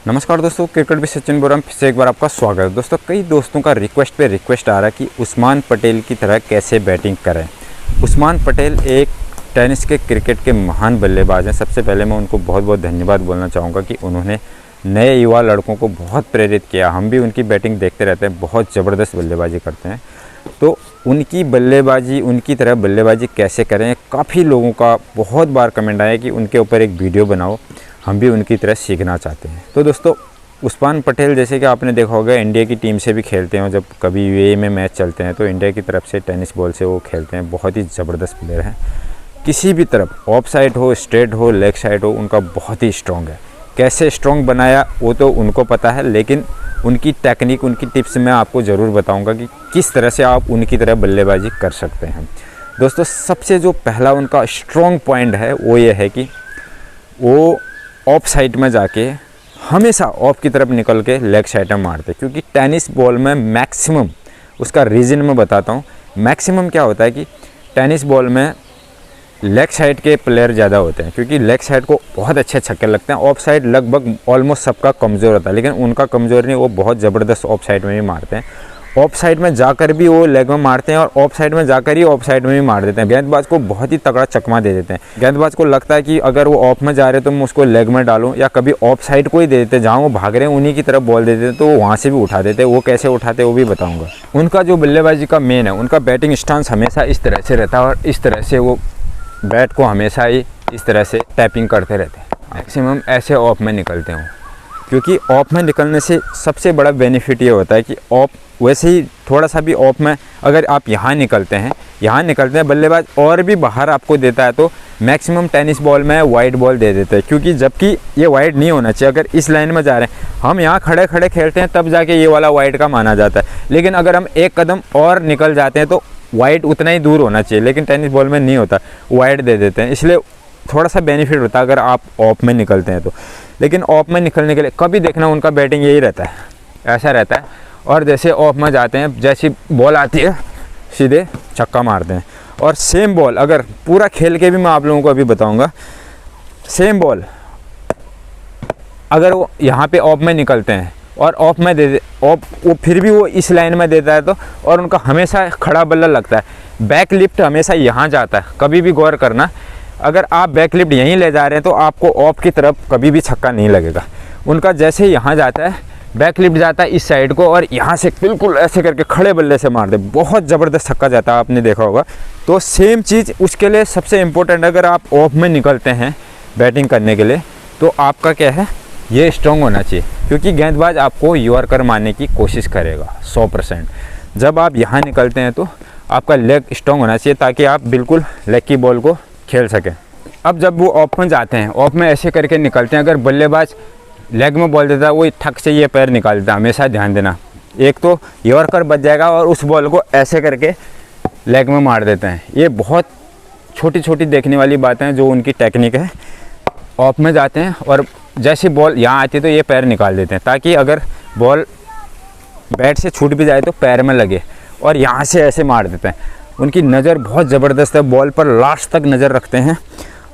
नमस्कार दोस्तों, क्रिकेट भी सचिन बोल रहा हूँ। फिर से एक बार आपका स्वागत है। दोस्तों, कई दोस्तों का रिक्वेस्ट पे रिक्वेस्ट आ रहा है कि उस्मान पटेल की तरह कैसे बैटिंग करें। उस्मान पटेल एक टेनिस के क्रिकेट के महान बल्लेबाज हैं। सबसे पहले मैं उनको बहुत बहुत धन्यवाद बोलना चाहूँगा कि उन्होंने नए युवा लड़कों को बहुत प्रेरित किया। हम भी उनकी बैटिंग देखते रहते हैं, बहुत ज़बरदस्त बल्लेबाजी करते हैं। तो उनकी बल्लेबाजी, उनकी तरह बल्लेबाजी कैसे करें, काफ़ी लोगों का बहुत बार कमेंट आया कि उनके ऊपर एक वीडियो बनाओ, हम भी उनकी तरह सीखना चाहते हैं। तो दोस्तों, उस्मान पटेल जैसे कि आपने देखा होगा, इंडिया की टीम से भी खेलते हैं। जब कभी यूएई में मैच चलते हैं तो इंडिया की तरफ से टेनिस बॉल से वो खेलते हैं। बहुत ही ज़बरदस्त प्लेयर हैं। किसी भी तरफ ऑफ साइड हो, स्ट्रेट हो, लेग साइड हो, उनका बहुत ही स्ट्रॉन्ग है। कैसे स्ट्रॉन्ग बनाया वो तो उनको पता है, लेकिन उनकी टेक्निक, उनकी टिप्स मैं आपको ज़रूर बताऊंगा कि किस तरह से आप उनकी तरह बल्लेबाजी कर सकते हैं। दोस्तों, सबसे जो पहला उनका स्ट्रॉन्ग पॉइंट है वो ये है कि वो ऑफ साइड में जाके हमेशा ऑफ की तरफ निकल के लेग साइड में मारते। क्योंकि टेनिस बॉल में मैक्सिमम, उसका रीज़न मैं बताता हूँ, मैक्सिमम क्या होता है कि टेनिस बॉल में लेग साइड के प्लेयर ज़्यादा होते हैं। क्योंकि लेग साइड को बहुत अच्छे छक्के लगते हैं। ऑफ साइड लगभग ऑलमोस्ट सबका कमज़ोर होता है, लेकिन उनका कमज़ोर नहीं, वो बहुत ज़बरदस्त ऑफ साइड में भी मारते हैं। ऑफ साइड में जाकर भी वो लेग में मारते हैं और ऑफ साइड में जाकर ही ऑफ साइड में भी मार देते हैं। गेंदबाज को बहुत ही तगड़ा चकमा दे देते हैं। गेंदबाज को लगता है कि अगर वो ऑफ में जा रहे हैं तो मैं उसको लेग में डालूं, या कभी ऑफ साइड को ही दे देते हैं, जहाँ वो भाग रहे हैं उन्हीं की तरफ बॉल दे देते हैं, तो वो वहाँ से भी उठा देते हैं। वो कैसे उठाते हैं वो भी बताऊँगा। उनका जो बल्लेबाजी का मेन है, उनका बैटिंग स्टांस हमेशा इस तरह से रहता है और इस तरह से वो बैट को हमेशा ही इस तरह से टैपिंग करते रहते हैं। मैक्सिमम ऐसे ऑफ में निकलते हों, क्योंकि ऑफ में निकलने से सबसे बड़ा बेनिफिट ये होता है कि ऑफ, वैसे ही थोड़ा सा भी ऑफ में अगर आप यहाँ निकलते हैं बल्लेबाज और भी बाहर आपको देता है तो मैक्सिमम टेनिस बॉल में वाइड बॉल दे देते हैं। क्योंकि जबकि ये वाइड नहीं होना चाहिए। अगर इस लाइन में जा रहे हैं, हम यहाँ खड़े खड़े खेलते हैं तब जाके ये वाला वाइड का माना जाता है। लेकिन अगर हम एक कदम और निकल जाते हैं तो वाइड उतना ही दूर होना चाहिए, लेकिन टेनिस बॉल में नहीं होता, वाइड दे देते हैं। इसलिए थोड़ा सा बेनिफिट होता है अगर आप ऑफ में निकलते हैं तो। लेकिन ऑफ में निकलने के लिए कभी देखना उनका बैटिंग यही रहता है, ऐसा रहता है। और जैसे ऑफ में जाते हैं, जैसी बॉल आती है सीधे छक्का मारते हैं। और सेम बॉल, अगर पूरा खेल के भी मैं आप लोगों को अभी बताऊंगा, सेम बॉल अगर वो यहाँ पे ऑफ में निकलते हैं और ऑफ में दे ऑफ, वो फिर भी वो इस लाइन में देता है तो, और उनका हमेशा खड़ा बल्ला लगता है। बैक लिफ्ट हमेशा यहाँ जाता है। कभी भी गौर करना, अगर आप बैक लिफ्ट यहीं ले जा रहे हैं तो आपको ऑफ की तरफ कभी भी छक्का नहीं लगेगा। उनका जैसे यहाँ जाता है, बैक लिफ्ट जाता है इस साइड को और यहाँ से बिल्कुल ऐसे करके खड़े बल्ले से मार दे, बहुत ज़बरदस्त छक्का जाता है, आपने देखा होगा। तो सेम चीज़ उसके लिए सबसे इम्पोर्टेंट, अगर आप ऑफ में निकलते हैं बैटिंग करने के लिए तो आपका क्या है, ये स्ट्रॉन्ग होना चाहिए। क्योंकि गेंदबाज आपको यॉर्कर मारने की कोशिश करेगा 100%। जब आप यहाँ निकलते हैं तो आपका लेग स्ट्रॉन्ग होना चाहिए ताकि आप बिल्कुल लेग की बॉल को खेल सकें। अब जब वो ऑफ में जाते हैं, ऑफ में ऐसे करके निकलते हैं, अगर बल्लेबाज लेग में बॉल देता है वो ठक से ये पैर निकाल देता है। हमेशा ध्यान देना, एक तो यॉर्कर बच जाएगा और उस बॉल को ऐसे करके लेग में मार देते हैं। ये बहुत छोटी छोटी देखने वाली बातें हैं जो उनकी टेक्निक है। ऑफ में जाते हैं और जैसे बॉल यहाँ आती है तो ये पैर निकाल देते हैं, ताकि अगर बॉल बैट से छूट भी जाए तो पैर में लगे, और यहाँ से ऐसे मार देते हैं। उनकी नज़र बहुत ज़बरदस्त है, बॉल पर लास्ट तक नज़र रखते हैं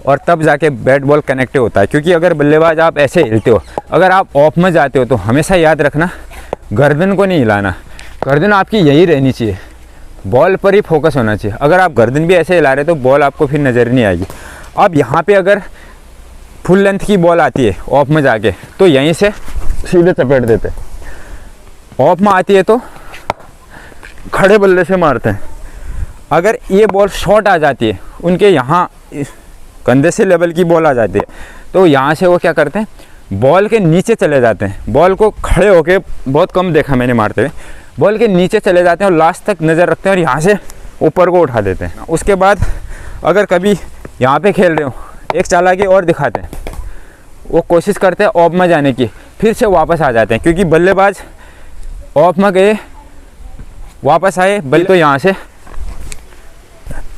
और तब जाके बैट बॉल कनेक्ट होता है। क्योंकि अगर बल्लेबाज आप ऐसे हिलते हो, अगर आप ऑफ में जाते हो तो हमेशा याद रखना, गर्दन को नहीं हिलाना, गर्दन आपकी यही रहनी चाहिए, बॉल पर ही फोकस होना चाहिए। अगर आप गर्दन भी ऐसे हिला रहे तो बॉल आपको फिर नज़र नहीं आएगी। अब यहाँ पे अगर फुल लेंथ की बॉल आती है ऑफ में जाके तो यहीं से सीधे चपेट देते, ऑफ में आती है तो खड़े बल्ले से मारते हैं। अगर ये बॉल शॉर्ट आ जाती है, उनके यहाँ कंधे से लेवल की बॉल आ जाती है, तो यहाँ से वो क्या करते हैं, बॉल के नीचे चले जाते हैं। बॉल को खड़े होके बहुत कम देखा मैंने मारते हुए, बॉल के नीचे चले जाते हैं और लास्ट तक नज़र रखते हैं और यहाँ से ऊपर को उठा देते हैं। उसके बाद अगर कभी यहाँ पे खेल रहे हो, एक चालाकी और दिखाते हैं, वो कोशिश करते हैं ऑफ में जाने की, फिर से वापस आ जाते हैं। क्योंकि बल्लेबाज ऑफ में गए, वापस आए बल्ले तो यहाँ से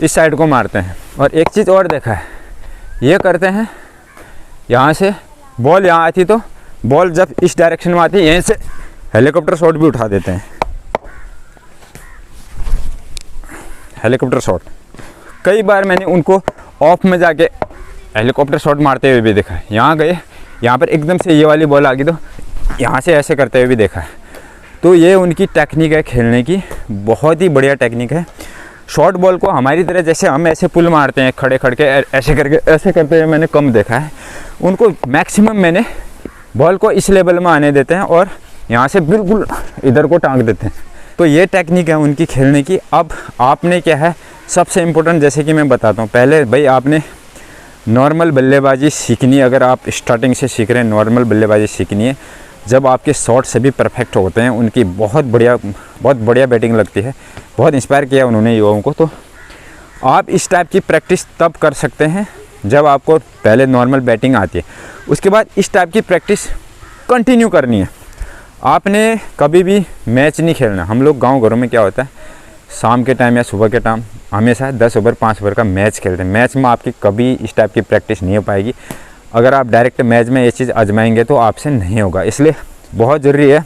इस साइड को मारते हैं। और एक चीज़ और देखा है, ये करते हैं, यहाँ से बॉल यहाँ आती तो बॉल जब इस डायरेक्शन में आती है, यहीं से हेलीकॉप्टर शॉट भी उठा देते हैं। हेलीकॉप्टर शॉट कई बार मैंने उनको ऑफ में जाके हेलीकॉप्टर शॉट मारते हुए भी देखा है। यहाँ गए, यहाँ पर एकदम से ये वाली बॉल आ गई तो यहाँ से ऐसे करते हुए भी देखा है। तो ये उनकी टेक्निक है खेलने की, बहुत ही बढ़िया टेक्निक है। शॉर्ट बॉल को हमारी तरह जैसे हम ऐसे पुल मारते हैं खड़े खड़ के, ऐसे करके ऐसे करते हुए मैंने कम देखा है। उनको मैक्सिमम मैंने बॉल को इस लेवल में आने देते हैं और यहाँ से बिल्कुल इधर को टांग देते हैं। तो ये टेक्निक है उनकी खेलने की। अब आपने क्या है, सबसे इम्पोर्टेंट जैसे कि मैं बताता हूँ, पहले भाई आपने नॉर्मल बल्लेबाजी सीखनी है। अगर आप स्टार्टिंग से सीख रहे हैं, नॉर्मल बल्लेबाजी सीखनी है। जब आपके शॉट सभी परफेक्ट होते हैं, उनकी बहुत बढ़िया बैटिंग लगती है। बहुत इंस्पायर किया उन्होंने युवाओं को। तो आप इस टाइप की प्रैक्टिस तब कर सकते हैं जब आपको पहले नॉर्मल बैटिंग आती है। उसके बाद इस टाइप की प्रैक्टिस कंटिन्यू करनी है। आपने कभी भी मैच नहीं खेलना। हम लोग गांव घरों में क्या होता है, शाम के टाइम या सुबह के टाइम हमेशा 10 ओवर 5 ओवर का मैच खेलते हैं। मैच में आपकी कभी इस टाइप की प्रैक्टिस नहीं हो पाएगी। अगर आप डायरेक्ट मैच में ये चीज़ आजमाएंगे तो आपसे नहीं होगा। इसलिए बहुत ज़रूरी है,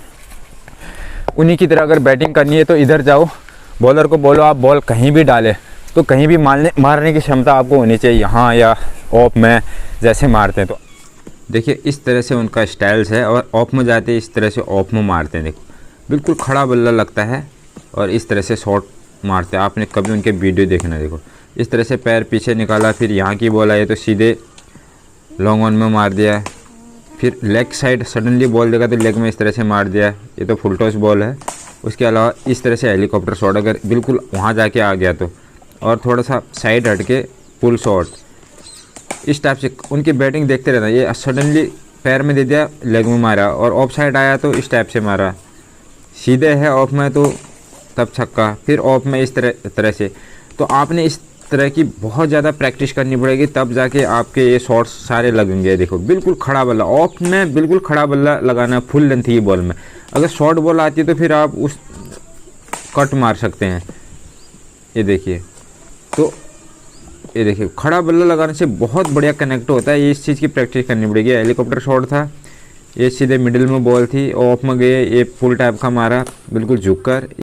उन्हीं की तरह अगर बैटिंग करनी है तो इधर जाओ, बॉलर को बोलो आप बॉल कहीं भी डालें, तो कहीं भी मारने की क्षमता आपको होनी चाहिए, यहाँ या ऑफ में जैसे मारते हैं। तो देखिए इस तरह से उनका स्टाइल्स है, और ऑफ में जाते हैं इस तरह से ऑफ में मारते हैं। देखो बिल्कुल खड़ा बल्ला लगता है और इस तरह से शॉट मारते हैं। आपने कभी उनके वीडियो देखना, देखो इस तरह से पैर पीछे निकाला, फिर यहाँ की बॉल आई तो सीधे लॉन्ग ऑन में मार दिया, फिर लेग साइड सडनली बॉल देगा तो लेग में इस तरह से मार दिया। ये तो फुल टॉस बॉल है। उसके अलावा इस तरह से हेलीकॉप्टर शॉट, अगर बिल्कुल वहाँ जाके आ गया तो, और थोड़ा सा साइड हट के पुल शॉट, इस टाइप से उनकी बैटिंग देखते रहना। ये सडनली पैर में दे दिया, लेग में मारा, और ऑफ साइड आया तो इस टाइप से मारा, सीधे है ऑफ में तो तब छक्का, फिर ऑफ में इस तरह से। तो आपने इस तरह की बहुत ज़्यादा प्रैक्टिस करनी पड़ेगी, तब जाके आपके ये शॉट्स सारे लगेंगे। देखो बिल्कुल खड़ा बल्ला, ऑफ में बिल्कुल खड़ा बल्ला लगाना फुल लेंथ की बॉल में। अगर शॉर्ट बॉल आती है तो फिर आप उस कट मार सकते हैं। ये देखिए, तो ये देखिए खड़ा बल्ला लगाने से बहुत बढ़िया कनेक्ट होता है। ये इस चीज़ की प्रैक्टिस करनी पड़ेगी। हेलीकॉप्टर शॉट था, ये सीधे मिडिल में बॉल थी, ऑफ में गए, ये पुल टाइप का मारा बिल्कुल झुक कर।